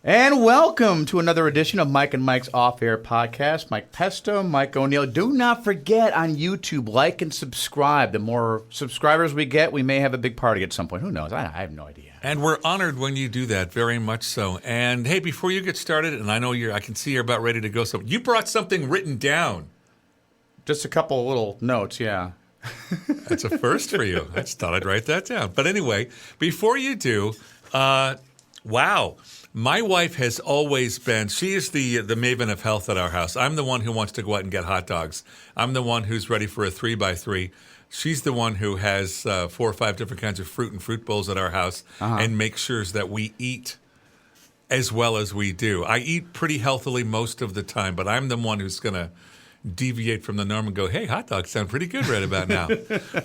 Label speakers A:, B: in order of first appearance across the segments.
A: And welcome to another edition of Mike and Mike's Off-Air Podcast. Mike Pesto, Mike O'Neill. Do not forget on YouTube, like and subscribe. The more subscribers we get, we may have a big party at some point. Who knows? I have no idea.
B: And we're honored when you do that, very much so. And hey, before you get started, and I know I can see you're about ready to go. So you brought something written down.
A: Just a couple of little notes, yeah.
B: That's a first for you. I just thought I'd write that down. But anyway, before you do, wow. My wife has always been, she is the maven of health at our house. I'm the one who wants to go out and get hot dogs. I'm the one who's ready for a 3x3. She's the one who has 4 or 5 different kinds of fruit and fruit bowls at our house and makes sure that we eat as well as we do. I eat pretty healthily most of the time, but I'm the one who's going to deviate from the norm and go, hey, hot dogs sound pretty good right about now.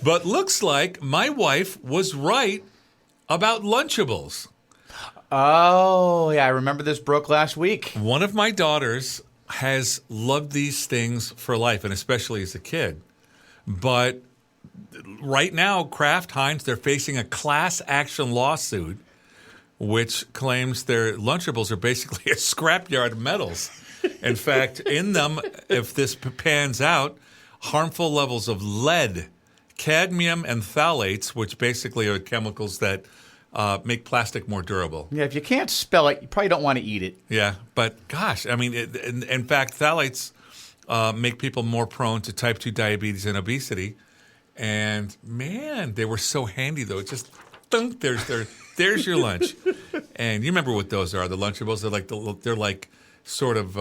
B: But looks like my wife was right about Lunchables.
A: Oh, yeah, I remember this broke last week.
B: One of my daughters has loved these things for life, and especially as a kid. But right now, Kraft Heinz, they're facing a class action lawsuit which claims their Lunchables are basically a scrapyard of metals. In fact, in them, if this pans out, harmful levels of lead, cadmium, and phthalates, which basically are chemicals that make plastic more durable.
A: Yeah, if you can't spell it, you probably don't want to eat it.
B: Yeah, but gosh, I mean, in fact, phthalates make people more prone to type 2 diabetes and obesity. And man, they were so handy though. It just thunk, there's your lunch. And you remember what those are? The Lunchables. They're like sort of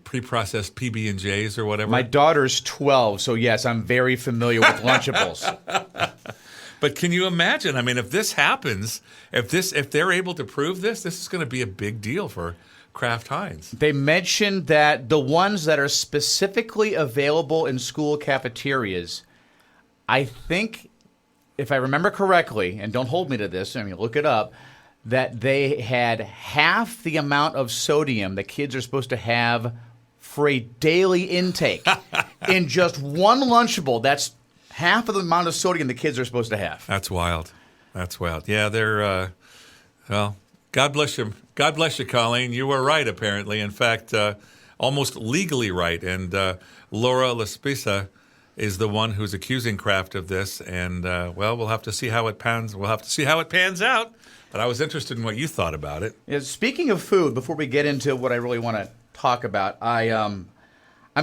B: pre-processed PB&Js or whatever.
A: My daughter's 12, so yes, I'm very familiar with Lunchables.
B: But can you imagine? I mean, if this happens, if they're able to prove this is going to be a big deal for Kraft Heinz.
A: They mentioned that the ones that are specifically available in school cafeterias, I think, if I remember correctly, and don't hold me to this, I mean, look it up, that they had half the amount of sodium that kids are supposed to have for a daily intake in just one Lunchable. That's half of the amount of sodium the kids are supposed to have.
B: That's wild. That's wild. Yeah, they're, well, God bless you. God bless you, Colleen. You were right, apparently. In fact, almost legally right. And Laura Laspisa is the one who's accusing Kraft of this. And, well, we'll have to see how it pans. We'll have to see how it pans out. But I was interested in what you thought about it.
A: Yeah, speaking of food, before we get into what I really want to talk about, I'm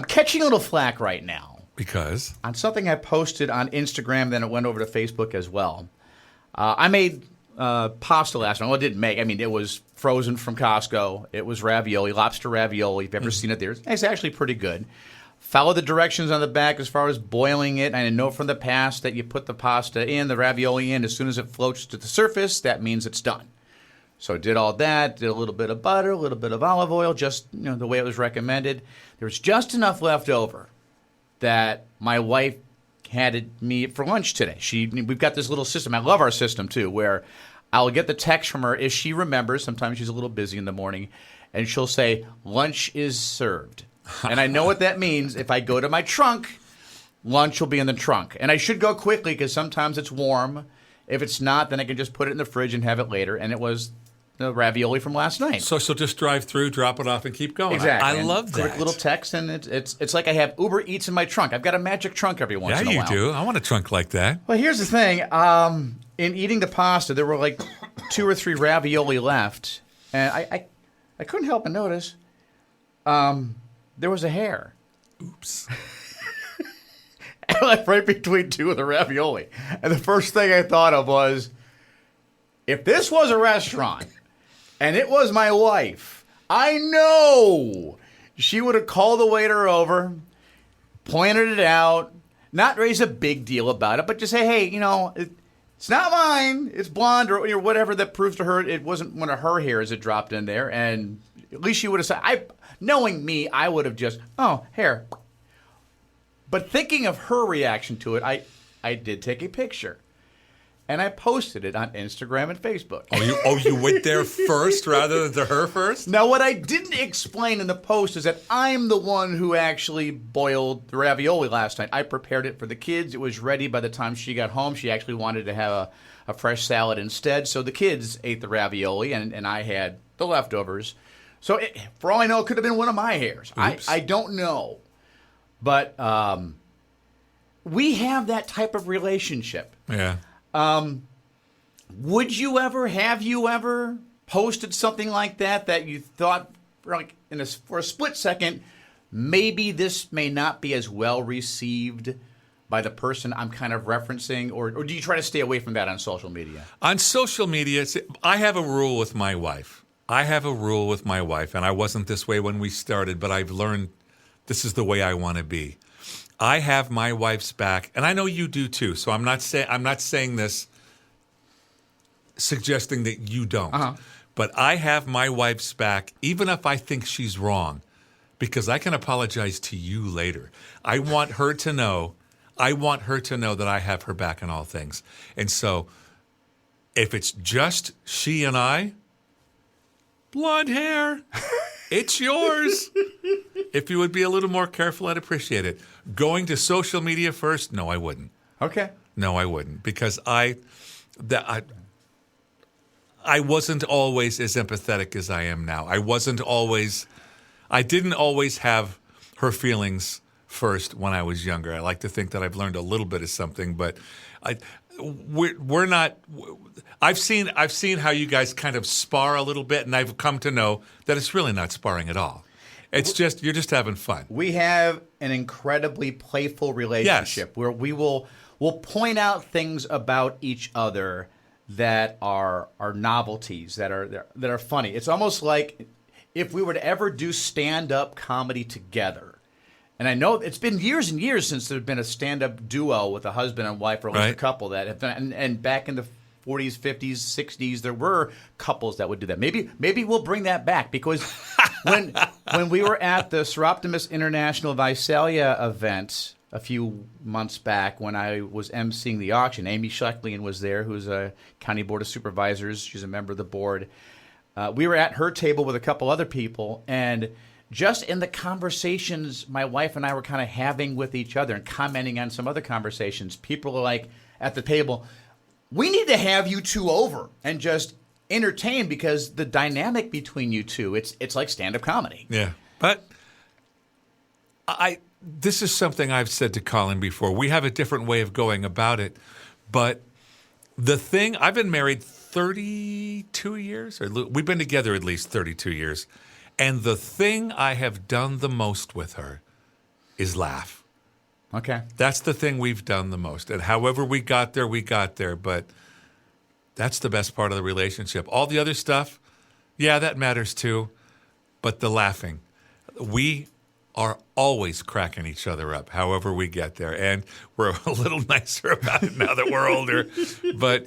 A: catching a little flack right now.
B: Because?
A: On something I posted on Instagram, then it went over to Facebook as well. I made pasta last night. Well, I didn't make. I mean, it was frozen from Costco. It was ravioli, lobster ravioli. If you've ever seen it there, it's actually pretty good. Follow the directions on the back as far as boiling it. I know from the past that you put the pasta in, the ravioli in. As soon as it floats to the surface, that means it's done. So did all that, did a little bit of butter, a little bit of olive oil, just the way it was recommended. There was just enough left over that my wife had me for lunch today. We've got this little system. I love our system, too, where I'll get the text from her if she remembers. Sometimes she's a little busy in the morning, and she'll say, lunch is served. And I know what that means. If I go to my trunk, lunch will be in the trunk. And I should go quickly because sometimes it's warm. If it's not, then I can just put it in the fridge and have it later. And it was the ravioli from last night.
B: So she'll just drive through, drop it off, and keep going.
A: Exactly.
B: I love that.
A: Quick little text, and it's like I have Uber Eats in my trunk. I've got a magic trunk every once in a while.
B: Yeah, you do. I want a trunk like that.
A: Well, here's the thing. In eating the pasta, there were like 2 or 3 ravioli left, and I couldn't help but notice there was a hair.
B: Oops.
A: Like right between 2 of the ravioli. And the first thing I thought of was, if this was a restaurant, and it was my wife, I know she would have called the waiter over, pointed it out, not raise a big deal about it, but just say, hey, it's not mine, it's blonde, or whatever that proves to her it wasn't one of her hairs that dropped in there. And at least she would have said, knowing me, I would have just, oh, hair. But thinking of her reaction to it, I did take a picture. And I posted it on Instagram and Facebook.
B: You went there first rather than to her first?
A: Now, what I didn't explain in the post is that I'm the one who actually boiled the ravioli last night. I prepared it for the kids. It was ready by the time she got home. She actually wanted to have a fresh salad instead. So the kids ate the ravioli, and I had the leftovers. So for all I know, it could have been one of my hairs. I don't know. But we have that type of relationship.
B: Yeah.
A: Have you ever posted something like that you thought for a split second, maybe this may not be as well received by the person I'm kind of referencing, or do you try to stay away from that on social media?
B: On social media, I have a rule with my wife. And I wasn't this way when we started, but I've learned this is the way I want to be. I have my wife's back, and I know you do too. So I'm not saying this suggesting that you don't.
A: Uh-huh.
B: But I have my wife's back, even if I think she's wrong, because I can apologize to you later. I want her to know that I have her back in all things. And so if it's just she and I, blonde hair, it's yours. If you would be a little more careful, I'd appreciate it. Going to social media first? No, I wouldn't.
A: Okay.
B: No, I wouldn't, because I wasn't always as empathetic as I am now. I didn't always have her feelings first when I was younger. I like to think that I've learned a little bit of something, but we're not. I've seen how you guys kind of spar a little bit, and I've come to know that it's really not sparring at all. It's just you're just having fun.
A: We have an incredibly playful relationship where we'll point out things about each other that are novelties, that are funny. It's almost like if we were to ever do stand-up comedy together. And I know it's been years and years since there's been a stand-up duo with a husband and wife, or at least a couple that have done. And back in the 40s, 50s, 60s, there were couples that would do that. Maybe we'll bring that back, because when we were at the Seroptimus International Visalia event a few months back, when I was emceeing the auction, Amy Schlecklian was there, who's a county board of supervisors. She's a member of the board. We were at her table with a couple other people, and just in the conversations my wife and I were kind of having with each other and commenting on some other conversations, people are like at the table, we need to have you two over and just entertain, because the dynamic between you two, it's like stand-up comedy.
B: Yeah. But this is something I've said to Colin before. We have a different way of going about it. But the thing, I've been married 32 years, or we've been together at least 32 years. And the thing I have done the most with her is laugh.
A: Okay.
B: That's the thing we've done the most. And however we got there, we got there. But that's the best part of the relationship. All the other stuff, yeah, that matters too. But the laughing, we are always cracking each other up, however we get there. And we're a little nicer about it now that we're older. But,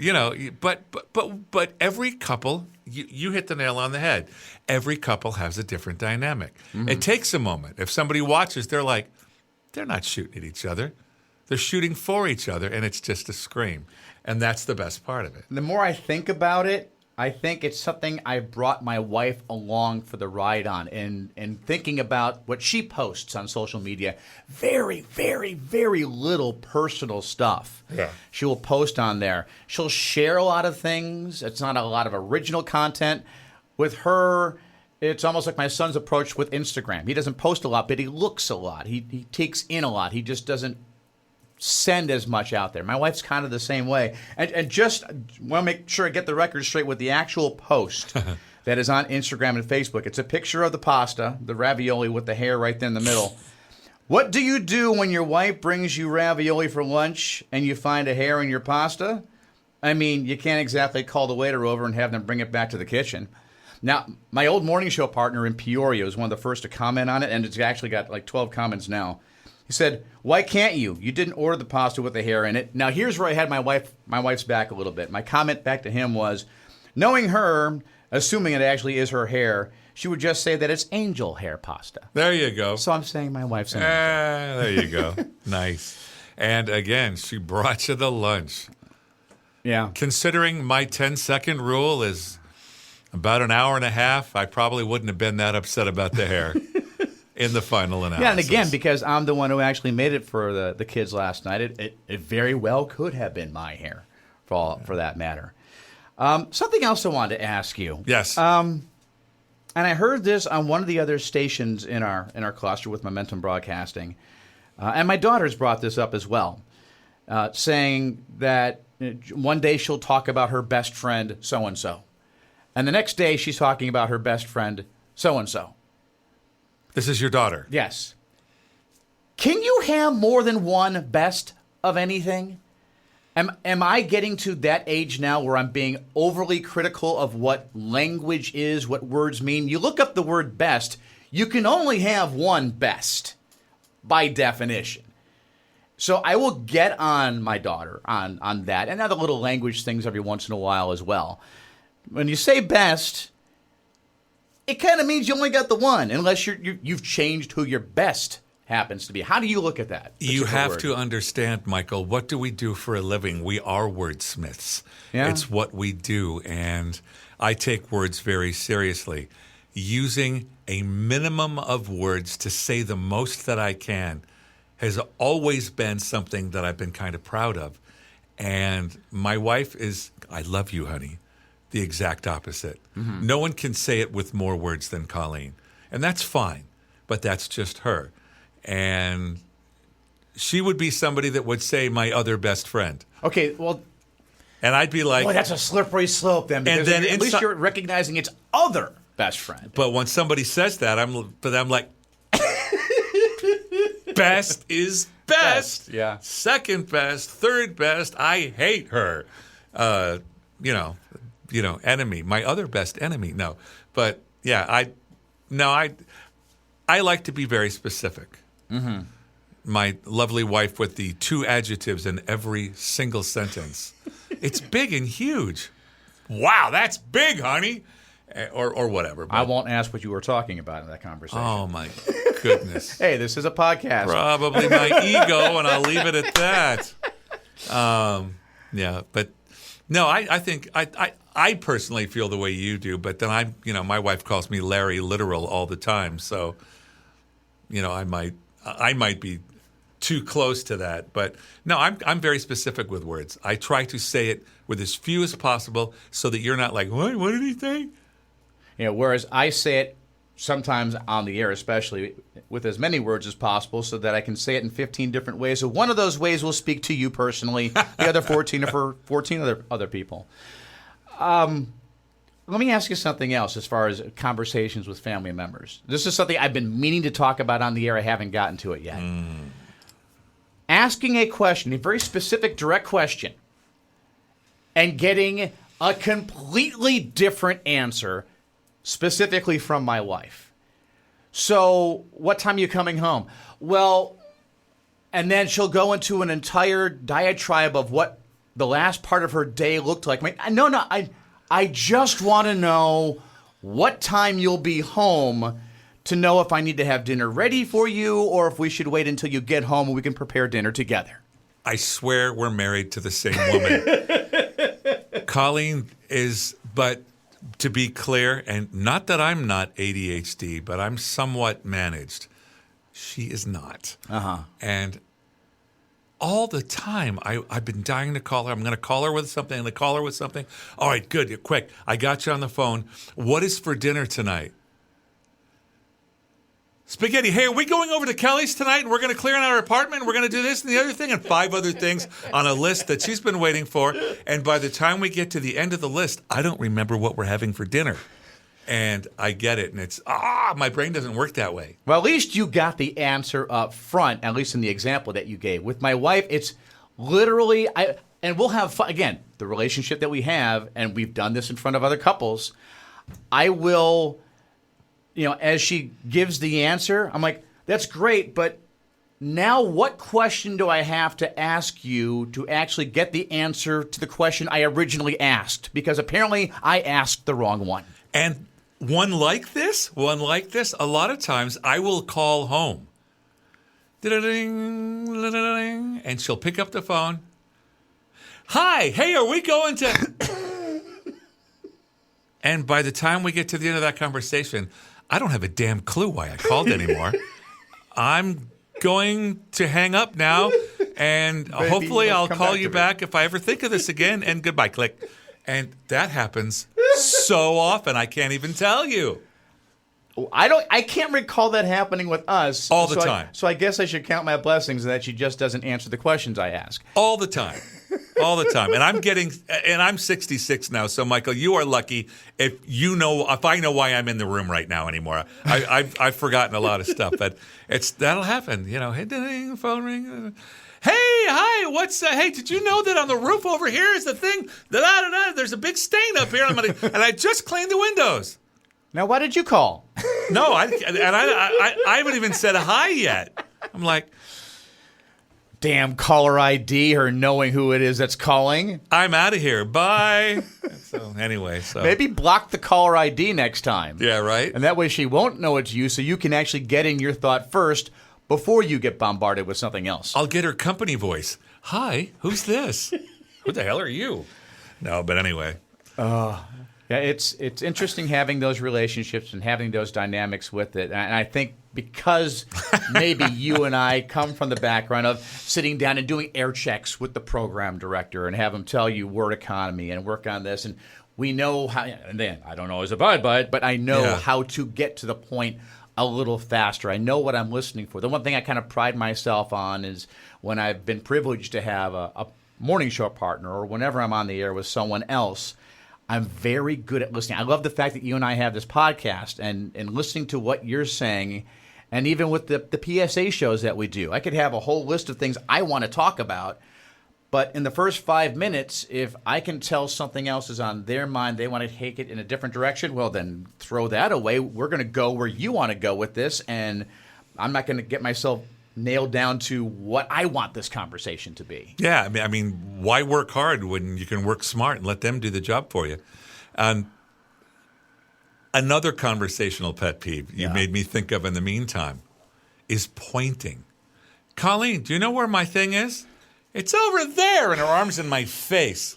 B: but every couple, you hit the nail on the head. Every couple has a different dynamic. Mm-hmm. It takes a moment. If somebody watches, they're like, they're not shooting at each other. They're shooting for each other, and it's just a scream. And that's the best part of it.
A: The more I think about it, I think it's something I brought my wife along for the ride on, and thinking about what she posts on social media. Very, very, very little personal stuff.
B: Yeah.
A: She will post on there. She'll share a lot of things. It's not a lot of original content. With her, it's almost like my son's approach with Instagram. He doesn't post a lot, but he looks a lot. He takes in a lot. He just doesn't send as much out there. My wife's kind of the same way. And just want to make sure I get the record straight with the actual post that is on Instagram and Facebook. It's a picture of the pasta, the ravioli with the hair right there in the middle. What do you do when your wife brings you ravioli for lunch and you find a hair in your pasta? I mean, you can't exactly call the waiter over and have them bring it back to the kitchen. Now, my old morning show partner in Peoria was one of the first to comment on it, and it's actually got like 12 comments now. He said, "Why can't you? You didn't order the pasta with the hair in it." Now, here's where I had my wife's back a little bit. My comment back to him was, knowing her, assuming it actually is her hair, she would just say that it's angel hair pasta.
B: There you go.
A: So I'm saying my wife's an angel.
B: There you go. Nice. And again, she brought you the lunch.
A: Yeah.
B: Considering my 10-second rule is about an hour and a half, I probably wouldn't have been that upset about the hair. In the final analysis.
A: Yeah, and again, because I'm the one who actually made it for the kids last night, it very well could have been my hair, for that matter. Something else I wanted to ask you.
B: Yes.
A: And I heard this on one of the other stations in our cluster with Momentum Broadcasting, and my daughter's brought this up as well, saying that one day she'll talk about her best friend so-and-so, and the next day she's talking about her best friend so-and-so.
B: This is your daughter.
A: Yes. Can you have more than one best of anything? Am I getting to that age now where I'm being overly critical of what language is, what words mean? You look up the word best, you can only have one best by definition. So I will get on my daughter on that and other little language things every once in a while as well. When you say best, it kind of means you only got the one, unless you've changed who your best happens to be. How do you look at that?
B: You have to understand, Michael, what do we do for a living? We are wordsmiths.
A: Yeah.
B: It's what we do, and I take words very seriously. Using a minimum of words to say the most that I can has always been something that I've been kind of proud of. And my wife is, I love you, honey, the exact opposite. Mm-hmm. No one can say it with more words than Colleen. And that's fine, but that's just her. And she would be somebody that would say my other best friend.
A: Okay, well,
B: and I'd be like,
A: boy, that's a slippery slope then. Because
B: and then
A: at least you're recognizing its other best friend.
B: But when somebody says that, I'm like, best is best.
A: Yeah.
B: Second best, third best. I hate her. Enemy. My other best enemy. No, but yeah, I like to be very specific. Mm-hmm. My lovely wife with the 2 adjectives in every single sentence. It's big and huge. Wow, that's big, honey. Or whatever.
A: But I won't ask what you were talking about in that conversation.
B: Oh, my goodness.
A: Hey, this is a podcast.
B: Probably my ego, and I'll leave it at that. Yeah, but no, I think I personally feel the way you do, but then my wife calls me Larry literal all the time, so I might be too close to that, but no, I'm very specific with words. I try to say it with as few as possible, so that you're not like, what did he say?
A: Whereas I say it sometimes on the air, especially with as many words as possible, so that I can say it in 15 different ways. So one of those ways will speak to you personally. The other 14 are for 14 other people. Let me ask you something else as far as conversations with family members. This is something I've been meaning to talk about on the air. I haven't gotten to it yet. Asking a question, a very specific, direct question, and getting a completely different answer, specifically from my wife. So, what time are you coming home? Well, and then she'll go into an entire diatribe of what the last part of her day looked like. I just want to know what time you'll be home to know if I need to have dinner ready for you or if we should wait until you get home and we can prepare dinner together.
B: I swear we're married to the same woman. Colleen is, but to be clear, and not that I'm not ADHD, but I'm somewhat managed. She is not.
A: Uh-huh.
B: And all the time, I've been dying to call her. I'm going to call her with something. I'm going to call her with something. All right, good. Quick. I got you on the phone. What is for dinner tonight? Spaghetti. Hey, are we going over to Kelly's tonight? And we're going to clear out our apartment. And we're going to do this and the other thing and 5 other things on a list that she's been waiting for. And by the time we get to the end of the list, I don't remember what we're having for dinner. And I get it. And it's, my brain doesn't work that way.
A: Well, at least you got the answer up front, at least in the example that you gave. With my wife, it's literally, and we'll have fun. Again, the relationship that we have, and we've done this in front of other couples, I will, as she gives the answer, I'm like, that's great, but now what question do I have to ask you to actually get the answer to the question I originally asked? Because apparently I asked the wrong one.
B: And one like this, a lot of times I will call home. And she'll pick up the phone. Hi, hey, are we going to... And by the time we get to the end of that conversation, I don't have a damn clue why I called anymore. I'm going to hang up now, and hopefully I'll call you back if I ever think of this again, and goodbye, click. And that happens so often, I can't even tell you.
A: I can't recall that happening with us
B: All the time.
A: So I guess I should count my blessings that she just doesn't answer the questions I ask.
B: All the time. All the time. And I'm 66 now, so Michael, you are lucky if I know why I'm in the room right now anymore. I've forgotten a lot of stuff, but that'll happen. Hey, ding, phone ring. Hey, hi, hey, did you know that on the roof over here is the thing, there's a big stain up here, and I just cleaned the windows.
A: Now, why did you call?
B: No, I haven't even said hi yet. I'm like,
A: damn caller ID, her knowing who it is that's calling.
B: I'm out of here. Bye. So anyway,
A: maybe block the caller ID next time.
B: Yeah, right.
A: And that way she won't know it's you, so you can actually get in your thought first before you get bombarded with something else.
B: I'll get her company voice. Hi, who's this? Who the hell are you? No, but anyway.
A: Yeah, it's interesting having those relationships and having those dynamics with it. And I think because maybe you and I come from the background of sitting down and doing air checks with the program director and have him tell you word economy and work on this. And we know how, and then I don't always abide by it, but I know how to get to the point a little faster. I know what I'm listening for. The one thing I kind of pride myself on is when I've been privileged to have a morning show partner or whenever I'm on the air with someone else, I'm very good at listening. I love the fact that you and I have this podcast and listening to what you're saying, and even with the PSA shows that we do. I could have a whole list of things I want to talk about, but in the first 5 minutes, if I can tell something else is on their mind, they want to take it in a different direction, well, then throw that away. We're going to go where you want to go with this, and I'm not going to get myself nailed down to what I want this conversation to be.
B: Yeah, I mean, why work hard when you can work smart and let them do the job for you? And another conversational pet peeve you made me think of in the meantime is pointing. Colleen, do you know where my thing is? It's over there, and her arm's in my face.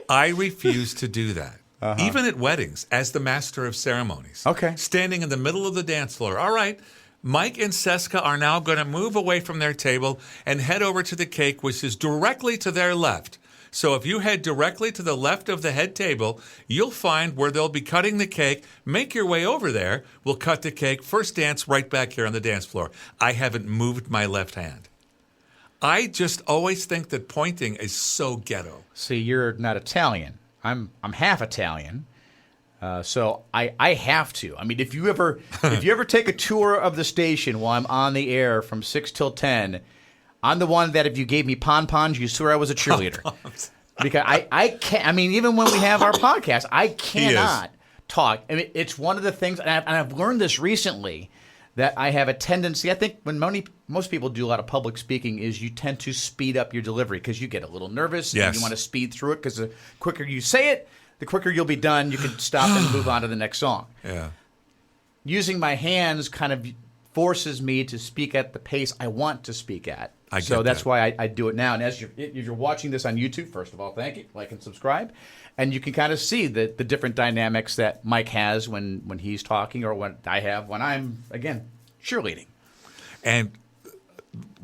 B: I refuse to do that. Even at weddings, as the master of ceremonies.
A: Okay.
B: Standing in the middle of the dance floor. All right. Mike and Seska are now going to move away from their table and head over to the cake, which is directly to their left. So if you head directly to the left of the head table, you'll find where they'll be cutting the cake. Make your way over there. We'll cut the cake. First dance right back here on the dance floor. I haven't moved my left hand. I just always think that pointing is so ghetto.
A: See, you're not Italian. I'm half Italian. So I have to. I mean, if you ever take a tour of the station while I'm on the air from 6 till 10, I'm the one that if you gave me pom-poms, you swear I was a cheerleader. Because I can't. I mean, even when we have our podcast, I cannot talk. I mean, it's one of the things, and I've learned this recently, that I have a tendency. I think when most people do a lot of public speaking, is you tend to speed up your delivery because you get a little nervous and you want to speed through it because the quicker you say it, the quicker you'll be done. You can stop and move on to the next song.
B: Yeah.
A: Using my hands kind of forces me to speak at the pace I want to speak at. So that's why I do it now. And if you're watching this on YouTube, first of all, thank you. Like and subscribe. And you can kind of see the different dynamics that Mike has when he's talking or what I have when I'm, again, cheerleading.
B: And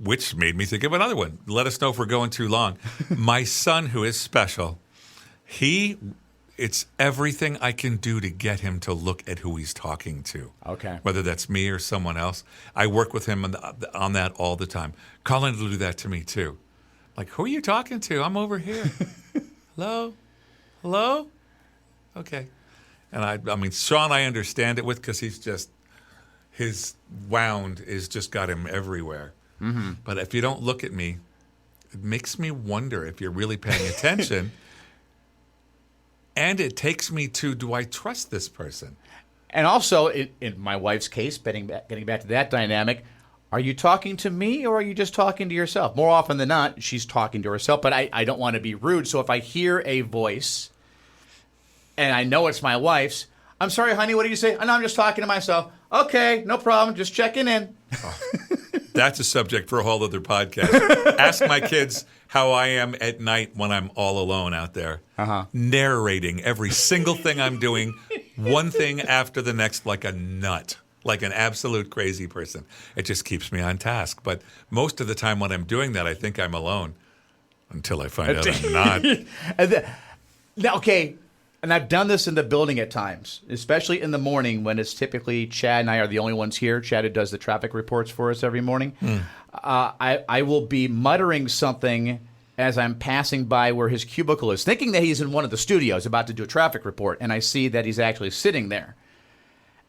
B: which made me think of another one. Let us know if we're going too long. My son, who is special, it's everything I can do to get him to look at who he's talking to.
A: Okay.
B: Whether that's me or someone else. I work with him on that all the time. Colin will do that to me, too. Like, who are you talking to? I'm over here. Hello? Hello? Okay. And I mean, Sean, I understand it with because his wound is just got him everywhere. Mm-hmm. But if you don't look at me, it makes me wonder if you're really paying attention. And it takes me to, do I trust this person?
A: And also, in my wife's case, getting back to that dynamic, are you talking to me or are you just talking to yourself? More often than not, she's talking to herself, but I don't want to be rude. So if I hear a voice and I know it's my wife's, I'm sorry, honey, what did you say? Oh, no, I'm just talking to myself. Okay, no problem, just checking in.
B: Oh, that's a subject for a whole other podcast. Ask my kids how I am at night when I'm all alone out there, narrating every single thing I'm doing, one thing after the next, like a nut, like an absolute crazy person. It just keeps me on task. But most of the time when I'm doing that, I think I'm alone until I find out I'm not.
A: Now, okay, And I've done this in the building at times, especially in the morning when it's typically Chad and I are the only ones here. Chad, who does the traffic reports for us every morning. I will be muttering something as I'm passing by where his cubicle is, thinking that he's in one of the studios about to do a traffic report, and I see that he's actually sitting there.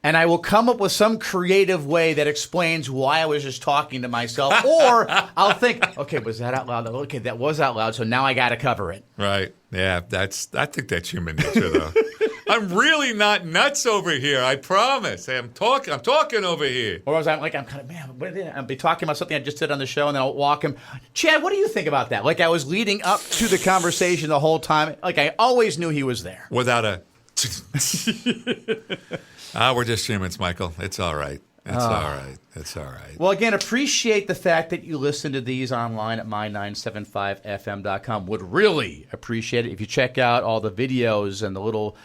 A: And I will come up with some creative way that explains why I was just talking to myself. Or I'll think, okay, was that out loud? Okay, that was out loud, so now I got to cover it.
B: Right. Yeah, I think that's human nature, though. I'm really not nuts over here, I promise. Hey, I'm talking over here.
A: Or I'm kind of, man, I'll be talking about something I just did on the show, and then I'll walk him. Chad, what do you think about that? Like I was leading up to the conversation the whole time. Like I always knew he was there.
B: Without a... we're just humans, Michael. It's all right. It's all right. It's all right.
A: Well, again, appreciate the fact that you listen to these online at my975fm.com. Would really appreciate it if you check out all the videos and the little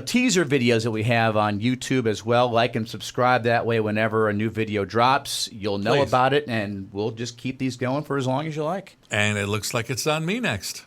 A: teaser videos that we have on YouTube as well. Like and subscribe. That way, whenever a new video drops, you'll know
B: Please.
A: about it, and we'll just keep these going for as long as you like.
B: And it looks like it's on me next.